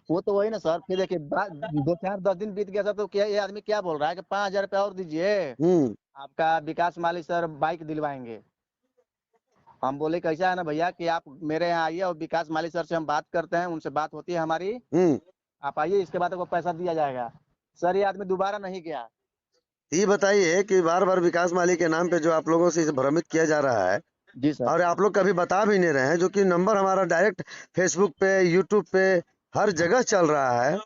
वो तो वही ना सर, फिर देखिए 2 4 10 दिन बीत गया सर, तो क्या ये आदमी क्या बोल रहा है कि 5,000 रुपया और दीजिए, हम्म। आपका विकास माली सर बाइक दिलवाएंगे। हम बोले कैसा है ना भैया कि आप मेरे यहाँ आइए और विकास माली सर से हम बात करते हैं, उनसे बात होती है हमारी, हम्म। आप आइए, इसके बाद आपको पैसा दिया जाएगा। सर ये आदमी दोबारा नहीं गया। ये बताइए कि बार बार विकास माली के नाम पे जो आप लोगों से इसे भ्रमित किया जा रहा है, जी सर। और आप लोग कभी बता भी नहीं रहे हैं, जो कि नंबर हमारा डायरेक्ट फेसबुक पे, यूट्यूब पे, हर जगह चल रहा है।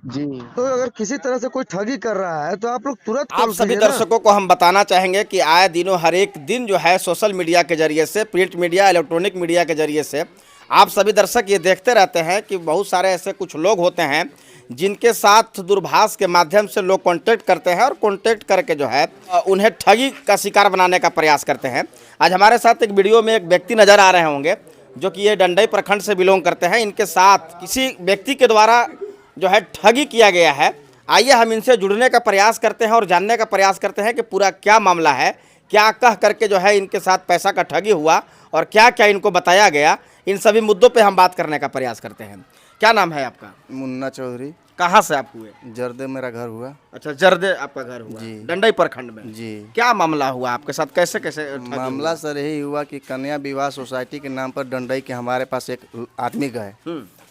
जी। तो अगर किसी तरह से कोई ठगी कर रहा है तो आप लोग तुरंत आप कॉल सभी कीजिए ना। दर्शकों को हम बताना चाहेंगे कि आए दिनों हर एक दिन जो है सोशल मीडिया के जरिए से, प्रिंट मीडिया, इलेक्ट्रॉनिक मीडिया के जरिए से आप सभी दर्शक ये देखते रहते हैं कि बहुत सारे ऐसे कुछ लोग होते हैं जिनके साथ दूरभाष के माध्यम से लोग कांटेक्ट करते हैं और कांटेक्ट करके जो है उन्हें ठगी का शिकार बनाने का प्रयास करते हैं। आज हमारे साथ एक वीडियो में एक व्यक्ति नज़र आ रहे होंगे जो कि ये डंडई प्रखंड से बिलोंग करते हैं। इनके साथ किसी व्यक्ति के द्वारा जो है ठगी किया गया है। आइए हम इनसे जुड़ने का प्रयास करते हैं और जानने का प्रयास करते हैं कि पूरा क्या मामला है, क्या कह करके जो है इनके साथ पैसा का ठगी हुआ और क्या क्या इनको बताया गया। इन सभी मुद्दों पे हम बात करने का प्रयास करते हैं। क्या नाम है आपका? मुन्ना चौधरी। कहाँ से आप हुए? जर्दे मेरा घर हुआ। अच्छा, जर्दे आपका घर हुआ? जी। डंडई प्रखंड में? जी। क्या मामला हुआ आपके साथ, कैसे कैसे ठगी मामला हुआ? सर यही हुआ कि कन्या विवाह सोसाइटी के नाम पर डंडई के हमारे पास एक आदमी गए।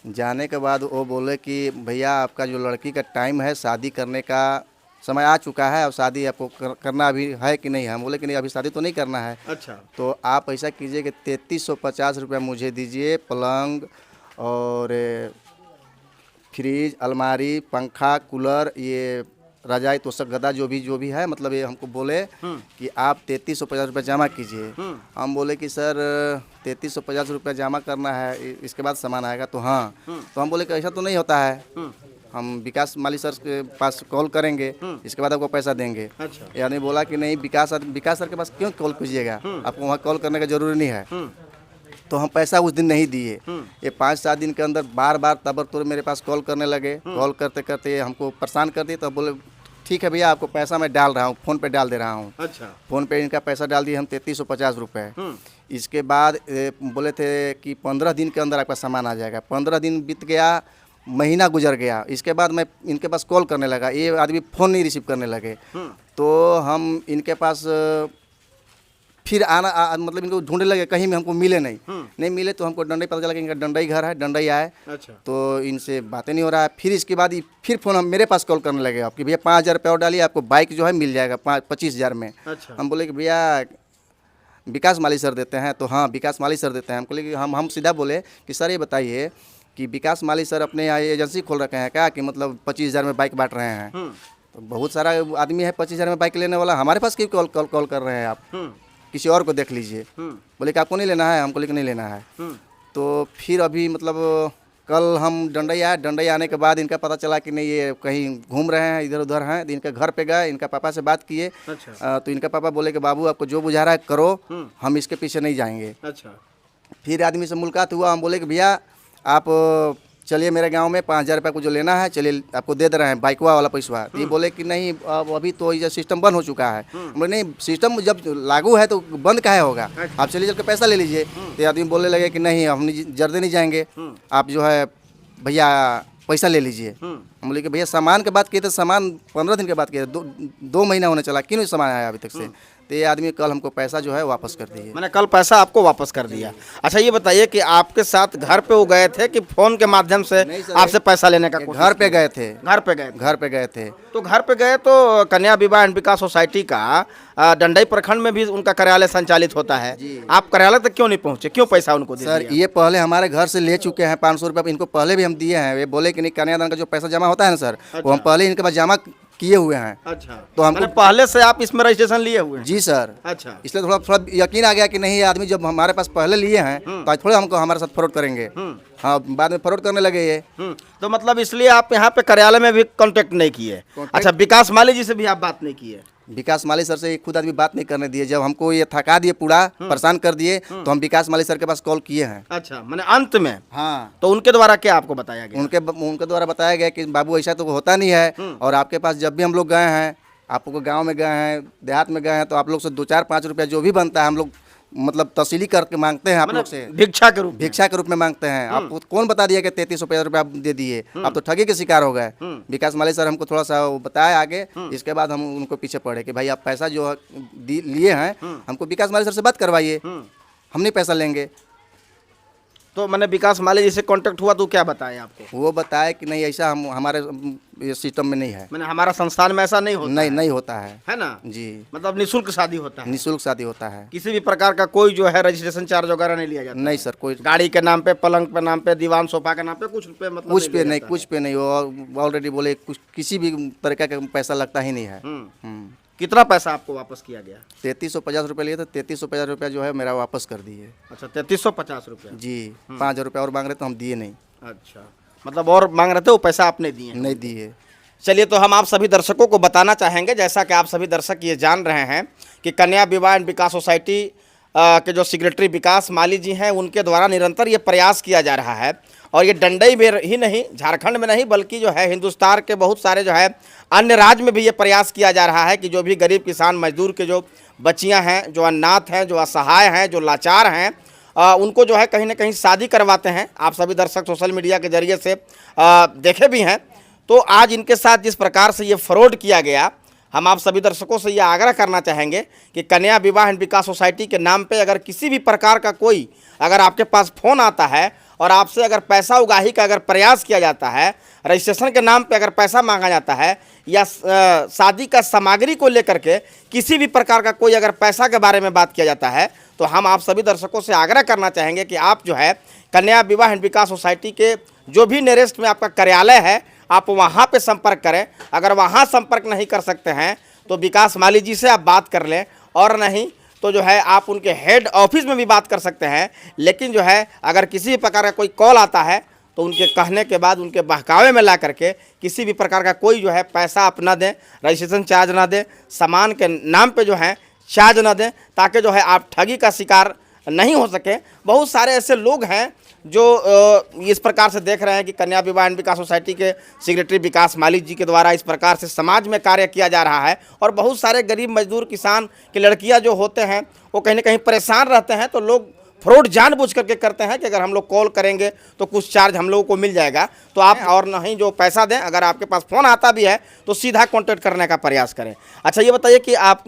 जाने के बाद वो बोले कि भैया आपका जो लड़की का टाइम है, शादी करने का समय आ चुका है और शादी आपको करना अभी है कि नहीं है। हम बोले कि नहीं, अभी शादी तो नहीं करना है। अच्छा। तो आप ऐसा कीजिए कि 3350 रुपया मुझे दीजिए, पलंग और फ्रिज, अलमारी, पंखा, कूलर, ये रजाई, तोशक, गदा जो भी है, मतलब ये हमको बोले कि आप 3350 रुपये जमा कीजिए। हम बोले कि सर 3350 रुपये जमा करना है, इसके बाद सामान आएगा। तो हाँ, तो हम बोले कि ऐसा तो नहीं होता है, हम विकास माली सर के पास कॉल करेंगे, इसके बाद आपको पैसा देंगे। अच्छा। यानी बोला कि नहीं, विकास सर के पास क्यों कॉल कीजिएगा, आपको वहाँ कॉल करने का जरूरी नहीं है। तो हम पैसा उस दिन नहीं दिए। ये 5-7 दिन के अंदर बार बार तबरतोड़ मेरे पास कॉल करने लगे। कॉल करते करते ये हमको परेशान कर दिए। तो बोले ठीक है भैया, आपको पैसा मैं डाल रहा हूँ, फ़ोन पे डाल दे रहा हूँ। अच्छा। फ़ोन पे इनका पैसा डाल दिए हम 3350 रुपये। इसके बाद बोले थे कि 15 दिन के अंदर आपका सामान आ जाएगा। 15 दिन बीत गया, महीना गुजर गया। इसके बाद मैं इनके पास कॉल करने लगा, ये आदमी फ़ोन नहीं रिसीव करने लगे। तो हम इनके पास फिर मतलब इनको ढूंढने लगे, कहीं में हमको मिले नहीं मिले। तो हमको डंडई पता चला कि इनका डंडई घर है, डंडई आए। अच्छा। तो इनसे बातें नहीं हो रहा है। फिर इसके बाद फिर फ़ोन हम मेरे पास कॉल करने लगे, आपकी भैया 5000 रुपये और डालिए, आपको बाइक जो है मिल जाएगा 25,000 में। अच्छा। हम बोले कि भैया विकास माली सर देते हैं। तो हाँ, विकास माली सर देते हैं। हमको लेकिन हम सीधा बोले कि सर ये बताइए कि विकास माली सर अपने यहाँ एजेंसी खोल रखे हैं क्या, कि मतलब 25,000 में बाइक बांट रहे हैं। तो बहुत सारा आदमी है 25,000 में बाइक लेने वाला, हमारे पास क्यों कॉल कर रहे हैं आप, किसी और को देख लीजिए। बोले कि आपको नहीं लेना है, हमको लेकिन नहीं लेना है। तो फिर अभी मतलब कल हम डंडई आए। डंडई आने के बाद इनका पता चला कि नहीं, ये कहीं घूम रहे हैं, इधर उधर हैं। इनके घर पे गए, इनका पापा से बात किए। अच्छा। तो इनका पापा बोले कि बाबू आपको जो बुझा रहा है करो, हम इसके पीछे नहीं जाएंगे। अच्छा। फिर आदमी से मुलाकात हुआ। हम बोले कि भैया आप चलिए मेरे गांव में 5000 रुपये को जो लेना है, चलिए आपको दे दे रहे हैं बाइकवा वाला पैसा। तो ये बोले कि नहीं, अब अभी तो ये सिस्टम बंद हो चुका है। बोले नहीं, सिस्टम जब लागू है तो बंद काहे होगा, आप चलिए चल के पैसा ले लीजिए। तो आदमी बोलने लगे कि नहीं, हम जर्दे नहीं जाएंगे, आप जो है भैया पैसा ले लीजिए। हम बोले कि भैया सामान के बात किए थे, सामान 15 दिन के बाद किए, 2 महीना होने चला, क्यों नहीं सामान आया अभी तक से। तो ये आदमी कल हमको पैसा जो है वापस कर दिए। मैंने कल पैसा आपको वापस कर दिया। अच्छा, ये बताइए कि आपके साथ घर पे वो गए थे कि फोन के माध्यम से आपसे पैसा लेने का घर पे गए थे। घर पे गए थे। घर पे गए थे। तो घर पे गए तो कन्या विवाह एंड विकास सोसाइटी का डंडई प्रखंड में भी उनका कार्यालय संचालित होता है। आप कार्यालय तक क्यों नहीं पहुंचे, क्यों पैसा उनको दे सर दिया? ये पहले हमारे घर से ले चुके हैं 500 रुपये, इनको पहले भी हम दिए हैं। ये बोले कि नहीं, कन्यादान का जो पैसा जमा होता है ना सर, वो हम पहले इनके पास जमा किए हुए हैं। अच्छा। तो हमको मैंने पहले से आप इसमें रजिस्ट्रेशन लिए हुए हैं? जी सर। अच्छा। इसलिए थोड़ा थोड़ा यकीन आ गया कि नहीं, ये आदमी जब हमारे पास पहले लिए हैं तो आज थोड़े हमको हमारे साथ फ्रॉड करेंगे। हाँ, बाद में फ्रॉड करने लगे ये। तो मतलब इसलिए आप यहाँ पे कार्यालय में भी कांटेक्ट नहीं किए? अच्छा, विकास माली जी से भी आप बात नहीं किए? विकास माली सर से खुद आदमी बात नहीं करने दिए। जब हमको ये थका दिए, पूरा परेशान कर दिए, तो हम विकास माली सर के पास कॉल किए हैं। अच्छा, मैंने अंत में? हाँ। तो उनके द्वारा क्या आपको बताया गया? उनके द्वारा बताया गया कि बाबू ऐसा तो होता नहीं है, और आपके पास जब भी हम लोग गए हैं, आपको गांव में गए हैं, देहात में गए हैं, तो आप लोग से 2-4-5 रुपया जो भी बनता है हम लोग मतलब तहसीली करके मांगते हैं आप लोग से, भिक्षा के रूप में। भिक्षा के रूप में मांगते हैं। आपको कौन बता दिया कि 3350 रुपये आप दे दिए? आप तो ठगी के शिकार हो गए। विकास माली सर हमको थोड़ा सा वो बताया आगे, इसके बाद हम उनको पीछे पड़े कि भाई आप पैसा जो लिए हैं हमको विकास माली सर से बात करवाइए, हम नहीं पैसा लेंगे। तो मैंने विकास माली जी से कांटेक्ट हुआ तो क्या बताया आपको? वो बताया कि नहीं ऐसा हम हमारे ये सिस्टम में नहीं है, मैंने हमारा संस्थान में ऐसा नहीं होता नहीं नहीं होता है है ना जी। मतलब निःशुल्क शादी होता है, निःशुल्क शादी होता है, किसी भी प्रकार का कोई जो है रजिस्ट्रेशन चार्ज वगैरह नहीं लिया जाता? नहीं सर, कोई गाड़ी के नाम पे, पलंग पे नाम पे, दीवान सोफा के नाम पे कुछ पे मतलब कुछ पे लिया नहीं, जाता कुछ पे नहीं। वो ऑलरेडी बोले कुछ किसी भी तरीका का पैसा लगता ही नहीं है। है। कितना पैसा आपको वापस किया गया? 3350 रुपये लिए तो 3350 रुपया जो है मेरा वापस कर दिए अच्छा 3350 रुपये जी। 5000 रुपया और मांग रहे तो हम दिए नहीं, अच्छा मतलब और मांग रहे थे वो पैसा आपने दिए? नहीं दिए। चलिए तो हम आप सभी दर्शकों को बताना चाहेंगे, जैसा कि आप सभी दर्शक ये जान रहे हैं कि कन्या विवाह एंड विकास सोसाइटी के जो सेक्रेटरी विकास माली जी हैं उनके द्वारा निरंतर ये प्रयास किया जा रहा है। और ये डंडई में ही नहीं, झारखंड में नहीं, बल्कि जो है हिंदुस्तान के बहुत सारे जो है अन्य राज्य में भी ये प्रयास किया जा रहा है कि जो भी गरीब किसान मजदूर के जो बच्चियां हैं, जो अनाथ हैं, जो असहाय हैं, जो लाचार हैं, उनको जो है कहीं ना कहीं शादी करवाते हैं। आप सभी दर्शक सोशल मीडिया के जरिए से देखे भी हैं। तो आज इनके साथ जिस प्रकार से ये फ्रॉड किया गया, हम आप सभी दर्शकों से ये आग्रह करना चाहेंगे कि कन्या विवाह एंड विकास सोसाइटी के नाम पे अगर किसी भी प्रकार का कोई अगर आपके पास फ़ोन आता है और आपसे अगर पैसा उगाही का अगर प्रयास किया जाता है, रजिस्ट्रेशन के नाम पे अगर पैसा मांगा जाता है, या शादी का सामग्री को लेकर के किसी भी प्रकार का कोई अगर पैसा के बारे में बात किया जाता है, तो हम आप सभी दर्शकों से आग्रह करना चाहेंगे कि आप जो है कन्या विवाह एंड विकास सोसाइटी के जो भी नियरेस्ट में आपका कार्यालय है, आप वहाँ पे संपर्क करें। अगर वहाँ संपर्क नहीं कर सकते हैं तो विकास माली जी से आप बात कर लें, और नहीं तो जो है आप उनके हेड ऑफिस में भी बात कर सकते हैं। लेकिन जो है अगर किसी भी प्रकार का कोई कॉल आता है तो उनके कहने के बाद उनके बहकावे में ला करके किसी भी प्रकार का कोई जो है पैसा आप ना दें, रजिस्ट्रेशन चार्ज ना दें, सामान के नाम पे जो है चार्ज ना दें, ताकि जो है आप ठगी का शिकार नहीं हो सके। बहुत सारे ऐसे लोग हैं जो इस प्रकार से देख रहे हैं कि कन्या विवाह एंड विकास सोसाइटी के सेक्रेटरी विकास माली जी के द्वारा इस प्रकार से समाज में कार्य किया जा रहा है, और बहुत सारे गरीब मजदूर किसान की लड़कियां जो होते हैं वो कहीं ना कहीं परेशान रहते हैं। तो लोग फ्रॉड जानबूझ करके करते हैं कि अगर हम लोग कॉल करेंगे तो कुछ चार्ज हम लोगों को मिल जाएगा। तो आप और नहीं जो पैसा दें, अगर आपके पास फ़ोन आता भी है तो सीधा कांटेक्ट करने का प्रयास करें। अच्छा ये बताइए कि आप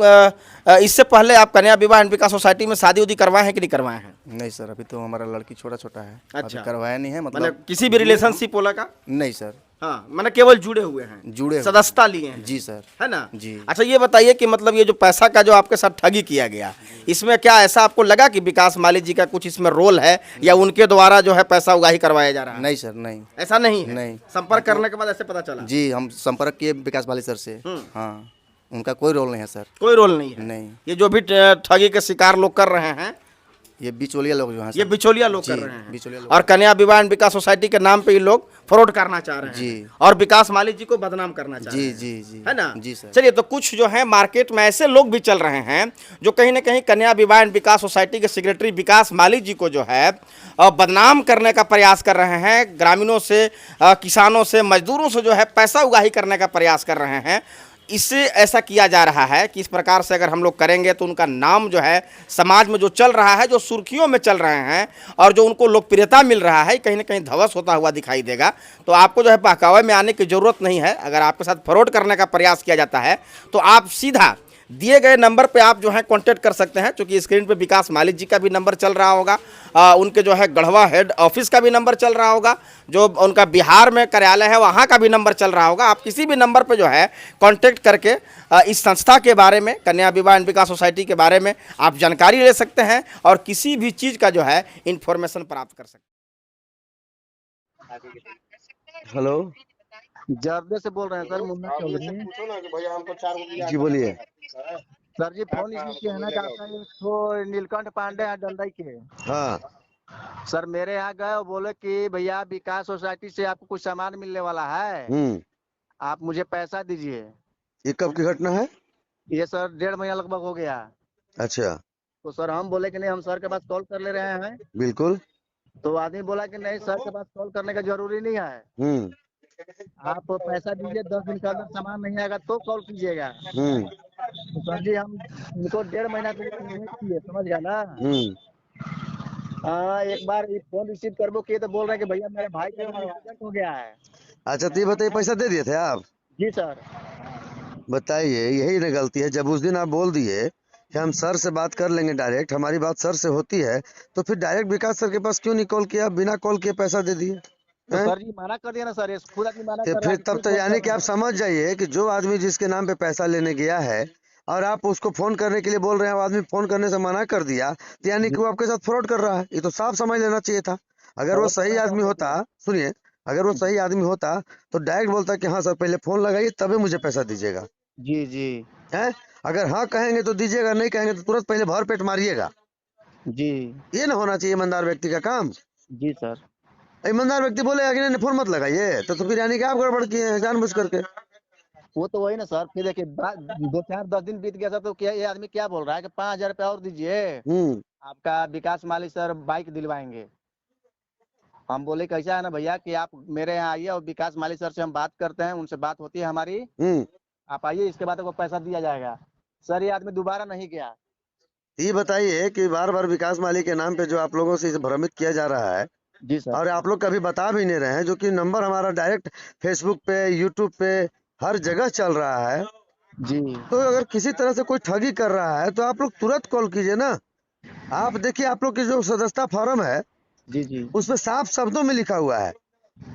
इससे पहले आप कन्या विवाह एंड विकास सोसाइटी में शादी उदी करवाए हैं कि नहीं करवाए हैं? नहीं सर, अभी तो हमारा लड़की छोटा छोटा है, अच्छा। अभी करवाया नहीं है। मैंने मतलब किसी भी रिलेशनशिप वाला का नहीं सर, हाँ, मैंने केवल जुड़े हुए हैं, जुड़े हुए। सदस्यता लिए हैं जी सर, है ना जी। अच्छा ये बताइए कि मतलब ये जो पैसा का जो आपके साथ ठगी किया गया, इसमें क्या ऐसा आपको लगा कि विकास माली जी का कुछ इसमें रोल है, या उनके द्वारा जो है पैसा उगाही करवाया जा रहा है? नहीं सर, नहीं ऐसा नहीं है? नहीं। संपर्क करने के बाद ऐसे पता चला? जी, हम संपर्क किए विकास माली सर से। हाँ, उनका कोई रोल नहीं है सर। कोई रोल नहीं है? नहीं, ये जो भी ठगी के शिकार लोग कर रहे हैं, ये बिचौलिया लोग जो हैं ये सर। बिचौलिया लोग जी, कर रहे हैं, बिचौलिया लोग। और कन्या विवाह एंड विकास सोसाइटी के नाम पे ये लोग फ्रॉड करना चाह रहे हैं जी। और विकास माली जी को बदनाम करना चाह रहे जी हैं, जी जी, है ना? जी सर। चलिए तो कुछ जो है मार्केट में ऐसे लोग भी चल रहे हैं जो कहीं ना कहीं कन्या विवाह एंड विकास सोसाइटी के सेक्रेटरी विकास माली जी को जो है बदनाम करने का प्रयास कर रहे हैं। ग्रामीणों से, किसानों से, मजदूरों से जो है पैसा उगाही करने का प्रयास कर रहे हैं। इससे ऐसा किया जा रहा है कि इस प्रकार से अगर हम लोग करेंगे तो उनका नाम जो है समाज में जो चल रहा है, जो सुर्खियों में चल रहे हैं, और जो उनको लोकप्रियता मिल रहा है, कहीं ना कहीं ध्वस्त होता हुआ दिखाई देगा। तो आपको जो है बहकावे में आने की ज़रूरत नहीं है। अगर आपके साथ फ्रॉड करने का प्रयास किया जाता है तो आप सीधा दिए गए नंबर पे आप जो है कांटेक्ट कर सकते हैं, क्योंकि स्क्रीन पे विकास माली जी का भी नंबर चल रहा होगा, उनके जो है गढ़वा हेड ऑफिस का भी नंबर चल रहा होगा, जो उनका बिहार में कार्यालय है वहाँ का भी नंबर चल रहा होगा। आप किसी भी नंबर पे जो है कांटेक्ट करके इस संस्था के बारे में, कन्या विवाह एंड विकास सोसाइटी के बारे में आप जानकारी ले सकते हैं और किसी भी चीज़ का जो है इंफॉर्मेशन प्राप्त कर सकते हैं। हेलो, जर्दे से बोल रहे हैं सर, मुन्ना चौधरी। जी बोलिए। सर जी फोन इसलिए कहना चाहता है, तो नीलकंठ पांडे हैं डंडई के। हाँ, सर मेरे यहाँ गए और बोले कि भैया विकास सोसाइटी से आपको कुछ सामान मिलने वाला है, आप मुझे पैसा दीजिए। ये कब की घटना है? ये सर 1.5 महीना लगभग हो गया। अच्छा, तो सर हम बोले कि नहीं, हम सर के पास कॉल कर ले रहे हैं। बिल्कुल। तो आदमी बोला कि नहीं, सर के पास कॉल करने का जरूरी नहीं है, आप पैसा दीजिए, 10 दिन के अंदर सामान नहीं आएगा तो कॉल कीजिएगा। तो सर जी हम उनको 1.5 महीना से वेट किए, समझ गया ना। हाँ, एक बार ये फोन रिसीव करबो किए तो बोल रहे हैं कि भैया मेरे भाई का एक्सीडेंट हो गया है। अच्छा तो ये बताइए, पैसा दे दिए थे आप? जी सर। बताइए, यही ना गलती है। जब उस दिन आप बोल दिए कि हम सर से बात कर लेंगे, डायरेक्ट हमारी बात सर से होती है, तो फिर डायरेक्ट विकास सर के पास क्यों नहीं कॉल किया, बिना कॉल किए पैसा दे दिए तो हैं? सर जी मना कर दिया ना सर, ये खुद आदमी मना तो कर रहा फिर है कि तब फिर तो फोन यानी कर कि रहे आप हैं। समझ जाइए कि जो आदमी जिसके नाम पे पैसा लेने गया है और आप उसको फोन करने के लिए बोल रहे हैं, वो आदमी फोन करने से मना कर दिया, तो यानी कि जी वो आपके साथ फ्रॉड कर रहा है। ये तो साफ समझ लेना चाहिए था। अगर वो बहुत सही बड़ा आदमी फ्रॉड कर होता, दिया। सुनिए, अगर वो सही आदमी होता तो डायरेक्ट बोलता कि हाँ सर पहले फोन लगाइए तभी मुझे पैसा दीजिएगा। जी जी है, अगर हाँ कहेंगे तो दीजिएगा, नहीं कहेंगे तो तुरंत पहले भर पेट मारिएगा। जी ये ना होना चाहिए ईमानदार व्यक्ति का काम। जी सर। ईमानदार व्यक्ति बोलेगा कि नहीं नहीं, फोन मत लगाइए, तो फिर यानी कि आप गड़बड़ किए हैं जानबूझ करके। वो तो वही ना सर, फिर देखिए 2 4 10 दिन बीत गया सर, तो क्या ये आदमी क्या बोल रहा है कि 5,000 रुपया और दीजिए, हम्म। आपका विकास माली सर बाइक दिलवाएंगे। हम बोले कैसा है ना भैया कि आप मेरे यहाँ आइए और विकास माली सर से हम बात करते हैं, उनसे बात होती है हमारी, हम्म। आप आइए, इसके बाद आपको पैसा दिया जाएगा। सर ये आदमी दोबारा नहीं गया। ये बताइए कि बार बार विकास माली के नाम पे जो आप लोगों से इसे भ्रमित किया जा रहा है, जी सर। और आप लोग कभी बता भी नहीं रहे हैं, जो कि नंबर हमारा डायरेक्ट फेसबुक पे, यूट्यूब पे, हर जगह चल रहा है। जी तो अगर किसी तरह से कोई ठगी कर रहा है तो आप लोग तुरंत कॉल कीजिए ना। आप देखिए, आप लोग की जो सदस्यता फॉर्म है जी जी उसमें साफ शब्दों में लिखा हुआ है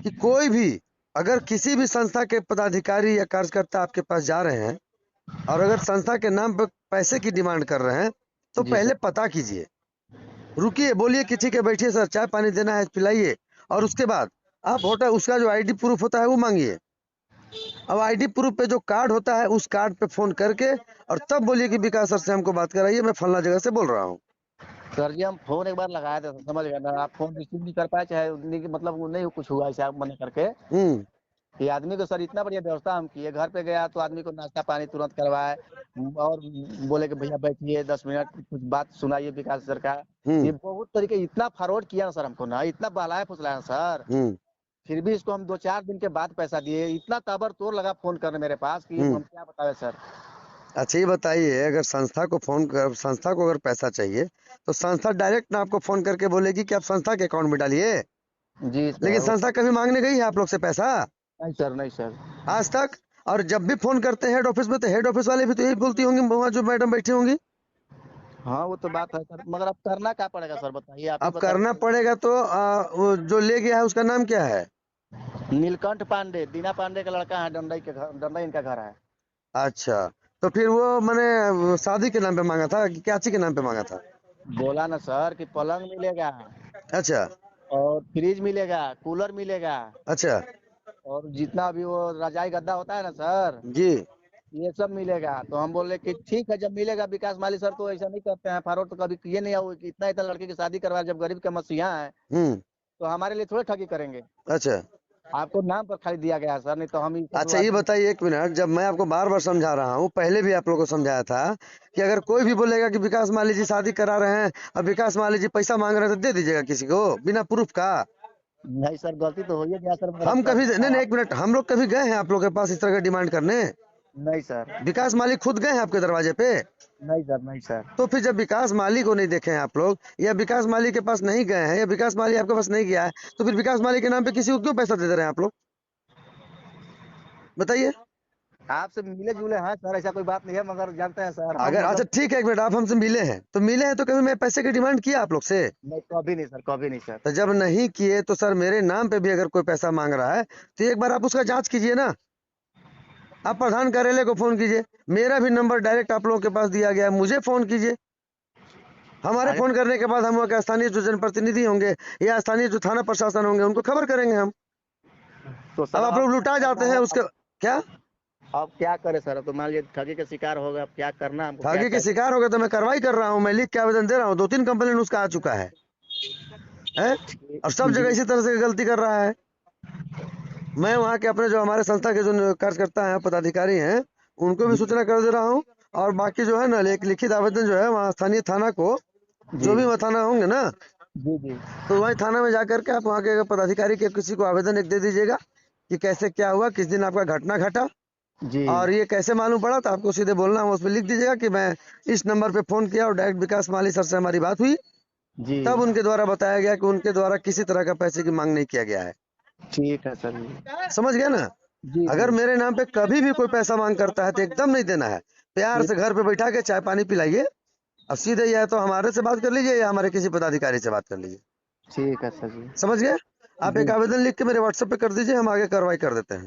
कि कोई भी अगर किसी भी संस्था के पदाधिकारी या कार्यकर्ता आपके पास जा रहे हैं और अगर संस्था के नाम पर पैसे की डिमांड कर रहे हैं, तो जी पहले सर। पता कीजिए, रुकिए, बोलिए कि ठीक है बैठिए सर, चाय पानी देना है पिलाइए, और उसके बाद आप होटल उसका जो आईडी प्रूफ होता है वो मांगिए। अब आईडी प्रूफ पे जो कार्ड होता है उस कार्ड पे फोन करके और तब बोलिए कि विकास सर से हमको बात कराइए, मैं फलना जगह से बोल रहा हूँ। सर जी हम फोन एक बार लगाए थे, समझ गए ना, आप फोन रिसीव नहीं कर पाए, चाहे नहीं कि मतलब वो नहीं कुछ हुआ ऐसे आप मना करके। हम्म। ये आदमी को सर इतना बढ़िया व्यवस्था हम किए, घर पे गया तो आदमी को नाश्ता पानी तुरंत करवाए, और बोले कि भैया बैठिए 10 मिनट कुछ बात सुनाइए विकास सर का। ये हम्म। बहुत तरीके इतना फॉरवर्ड किया ना सर हमको ना, इतना बहलाया फुसलाया ना सर, हम्म। फिर भी इसको हम 2 4 दिन के बाद पैसा दिए। इतना ताबड़तोड़ लगा फोन करने मेरे पास कि हम्म। हम क्या बतावे सर। अच्छा ये बताइए, अगर संस्था को अगर पैसा चाहिए तो संस्था डायरेक्ट ना आपको फोन करके बोलेगी कि आप संस्था के अकाउंट में डालिए, जी लेकिन सर। संस्था कभी मांगने गई है आप लोग से पैसा नहीं सर, नहीं सर। आज तक? और जब भी फोन करते हैं हेड ऑफिस में, तो हेड ऑफिस वाले भी तो यही बोलती होंगी, वहाँ जो मैडम बैठी होंगी। हाँ वो तो बात है सर, मगर अब करना क्या पड़ेगा सर, बताइए, आप ही अब करना बताइए। पड़ेगा तो वो जो ले गया है उसका नाम क्या है? नीलकंठ पांडे, दीना पांडे का लड़का है, डंडई के घर, डंडई इनका घर है। अच्छा, तो फिर वो मैंने शादी के नाम पे मांगा था कि क्या चीज के नाम पे मांगा था? बोला ना सर कि पलंग मिलेगा, अच्छा। और फ्रिज मिलेगा, कूलर मिलेगा, अच्छा। और जितना भी वो रजाई गद्दा होता है ना सर, जी। ये सब मिलेगा। तो हम बोले कि ठीक है, जब मिलेगा, विकास माली सर तो ऐसा नहीं करते हैं, फॉरवर्ड तो कभी किए नहीं हो कि इतना इतना लड़के की शादी करवाया, जब गरीब के मसीहा है हम्म। तो हमारे लिए थोड़े ठगी करेंगे। अच्छा। आपको नाम पर खाली दिया गया है सर, नहीं तो हम ये सब अच्छा ये आदमी। बताइए, एक मिनट, जब मैं आपको बार बार समझा रहा हूँ, पहले भी आप लोगों को समझाया था कि अगर कोई भी बोलेगा कि विकास माली जी शादी करा रहे हैं और विकास माली जी पैसा मांग रहे हैं तो दे दीजिएगा किसी को बिना प्रूफ का। नहीं सर, गलती तो हो ही गया सर, मगर अब हम कभी नहीं नहीं, करना। एक मिनट, हम लोग कभी गए हैं आप लोग के पास इस तरह का डिमांड करने? नहीं सर। विकास माली खुद गए हैं आपके दरवाजे पे? नहीं सर, नहीं सर। तो फिर जब विकास माली को नहीं देखे हैं आप लोग, या विकास माली के पास नहीं गए हैं, या विकास माली आपके पास नहीं गया है, तो फिर विकास माली के नाम पे किसी को क्यों पैसा दे रहे हैं आप लोग? बताइए। आपसे मिले जुले हैं सर, ऐसा कोई बात नहीं है, मगर जानते हैं सर हम अगर अच्छा मतलब। ठीक है, एक मिनट, आप हमसे मिले हैं तो कभी मैं पैसे की डिमांड किया आप लोग से? नहीं, कभी नहीं सर, कभी नहीं सर। तो जब नहीं किए तो सर मेरे नाम पे भी अगर कोई पैसा मांग रहा है तो एक बार आप उसका जांच कीजिए ना। आप प्रधान कार्यालय को फोन कीजिए, मेरा भी नंबर डायरेक्ट आप लोगों के पास दिया गया है, मुझे फोन कीजिए। हमारे अरे फोन करने के बाद हम वहाँ के स्थानीय जो जनप्रतिनिधि होंगे या स्थानीय जो थाना प्रशासन होंगे उनको खबर करेंगे हम। तो अब सर आप अब लोग क्या लुटा करना जाते हैं है उसके। अब? क्या? अब क्या करे सर, अब तो मान लीजिए ठगी के शिकार हो गए, अब क्या करना है हमको, क्या ठगी के करें। शिकार हो गए तो मैं कार्रवाई कर रहा हूँ, मैं लिख के आवेदन दे रहा हूँ, 2 3 कंप्लेन उसका आ चुका है। और सब जगह जी इसी तरह से गलती कर रहा है। मैं वहाँ के अपने जो हमारे संस्था के जो कार्यकर्ता हैं, पदाधिकारी हैं, उनको भी जी सूचना कर दे रहा हूँ। और बाकी जो है ना, एक लिखित आवेदन जो है वहाँ स्थानीय थाना को, जो जी भी वहाँ थाना होंगे ना, जी जी तो वही थाना में जाकर के आप वहाँ के पदाधिकारी के किसी को आवेदन एक दे दीजिएगा कि कैसे क्या हुआ, किस दिन आपका घटना घटा, जी और ये कैसे मालूम पड़ा, तो आपको सीधे बोलना है, उसमें लिख दीजिएगा कि मैं इस नंबर पे फोन किया और डायरेक्ट विकास माली सर से हमारी बात हुई, जी तब उनके द्वारा बताया गया कि उनके द्वारा किसी तरह का पैसे की मांग नहीं किया गया है। ठीक है सर जी। समझ गया ना। जी अगर जी मेरे नाम पे कभी भी कोई पैसा मांग करता है तो एकदम नहीं देना है, प्यार से घर पे बैठा के चाय पानी पिलाइए। अब सीधे या तो हमारे से बात कर लीजिए या हमारे किसी पदाधिकारी से बात कर लीजिए। ठीक है सर जी। समझ गए। आप एक जी आवेदन लिख के मेरे व्हाट्सएप पे कर दीजिए, हम आगे कार्रवाई कर देते हैं।